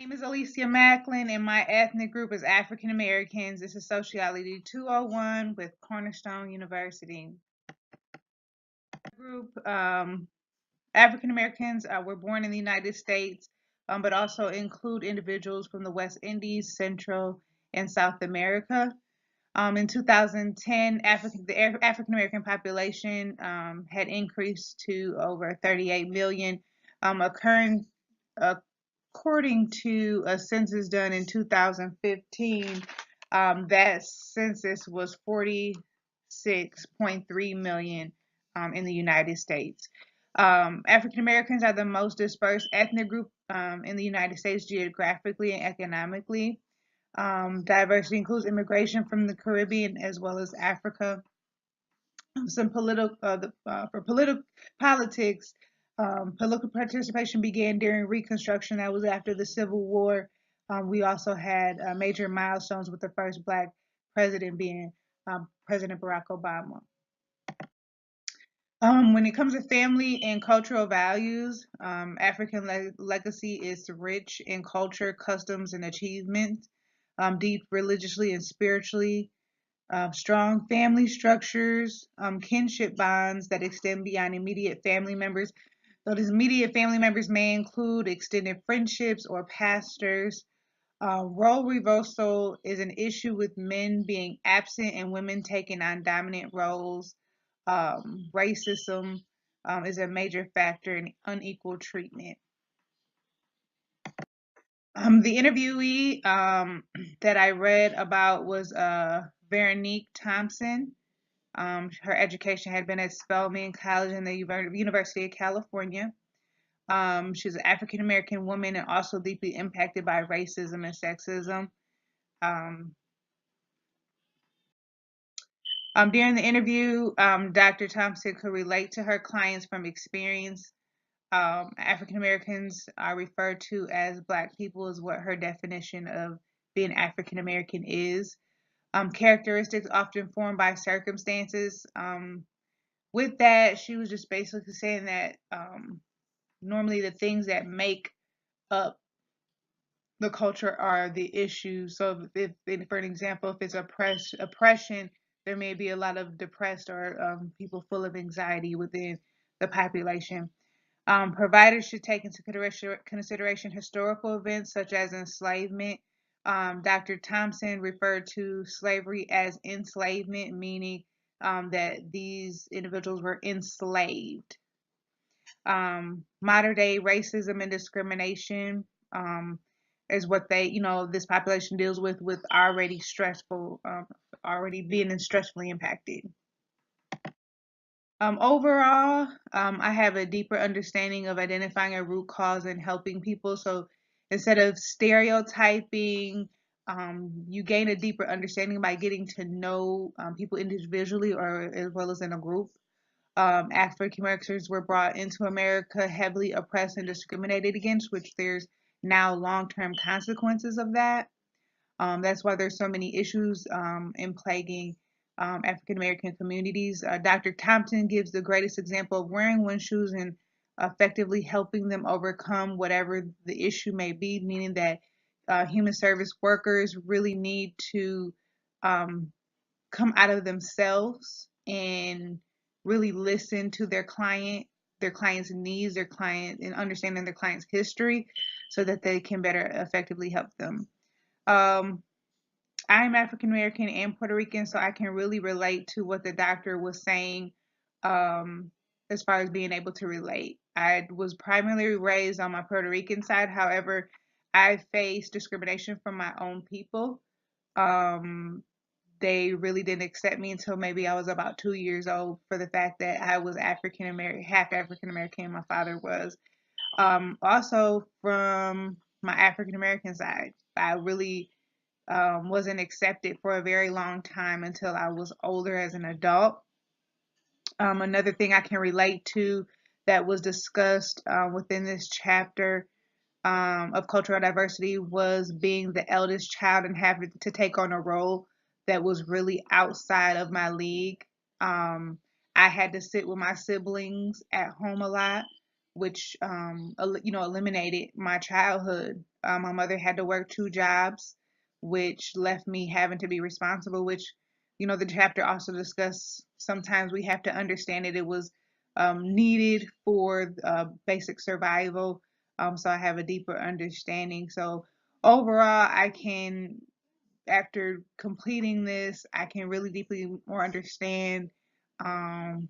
My name is Alicia Macklin, and my ethnic group is African Americans. This is Sociology 201 with Cornerstone University. Group African Americans were born in the United States, but also include individuals from the West Indies, Central, and South America. In 2010, the African American population had increased to over 38 million, occurring according to a census done in 2015. That census was 46.3 million in the United States. African Americans are the most dispersed ethnic group in the United States geographically and economically. Diversity includes immigration from the Caribbean as well as Africa. Some for political politics, political participation began during Reconstruction. That was after the Civil War. We also had major milestones with the first Black president being President Barack Obama. When it comes to family and cultural values, African legacy is rich in culture, customs, and achievements, deep religiously and spiritually, strong family structures, kinship bonds that extend beyond immediate family members. So these immediate family members may include extended friendships or pastors. Role reversal is an issue with men being absent and women taking on dominant roles. Racism is a major factor in unequal treatment. The interviewee that I read about was Veronique Thompson. Her education had been at Spelman College in the University of California. She's an African American woman and also deeply impacted by racism and sexism. Um, During the interview, Dr. Thompson could relate to her clients from experience. African Americans are referred to as Black people, is what her definition of being African American is. Characteristics often formed by circumstances. With that, she was just basically saying that normally the things that make up the culture are the issues. So, for an example, if it's oppression, there may be a lot of depressed or people full of anxiety within the population. Providers should take into consideration historical events such as enslavement. Dr. Thompson referred to slavery as enslavement, meaning that these individuals were enslaved. Modern day racism and discrimination is what this population deals with already stressful, already being stressfully impacted. Overall, I have a deeper understanding of identifying a root cause and helping people. So instead of stereotyping, you gain a deeper understanding by getting to know people individually or as well as in a group. African Americans were brought into America heavily oppressed and discriminated against, which there's now long-term consequences of that. That's why there's so many issues in plaguing African American communities. Dr. Thompson gives the greatest example of wearing one's shoes and effectively helping them overcome whatever the issue may be, meaning that human service workers really need to come out of themselves and really listen to their client's needs, and understanding their client's history so that they can better effectively help them. Um, I'm African American and Puerto Rican, so I can really relate to what the doctor was saying as far as being able to relate. I was primarily raised on my Puerto Rican side. However, I faced discrimination from my own people. Um, they really didn't accept me until maybe I was about 2 years old for the fact that I was African American, half African American, my father was. Also, from my African American side, I really wasn't accepted for a very long time until I was older as an adult. Another thing I can relate to that was discussed within this chapter of cultural diversity was being the eldest child and having to take on a role that was really outside of my league. I had to sit with my siblings at home a lot. which eliminated my childhood. My mother had to work 2 jobs, which left me having to be responsible. Which, the chapter also discussed. Sometimes we have to understand that it was needed for basic survival. So I have a deeper understanding. So overall, I can, after completing this, I can really deeply more understand, um,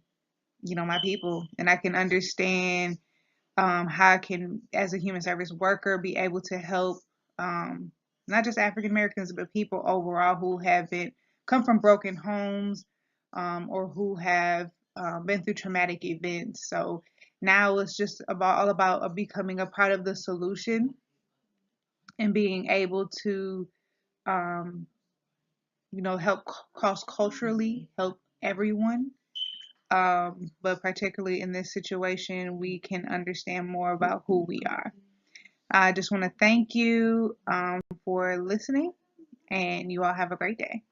my people, and I can understand how I can, as a human service worker, be able to help not just African Americans, but people overall who haven't come from broken homes, or who have been through traumatic events. So now it's just all about becoming a part of the solution and being able to, um, help cross culturally, help everyone. But particularly in this situation, we can understand more about who we are. I just want to thank you for listening, and you all have a great day.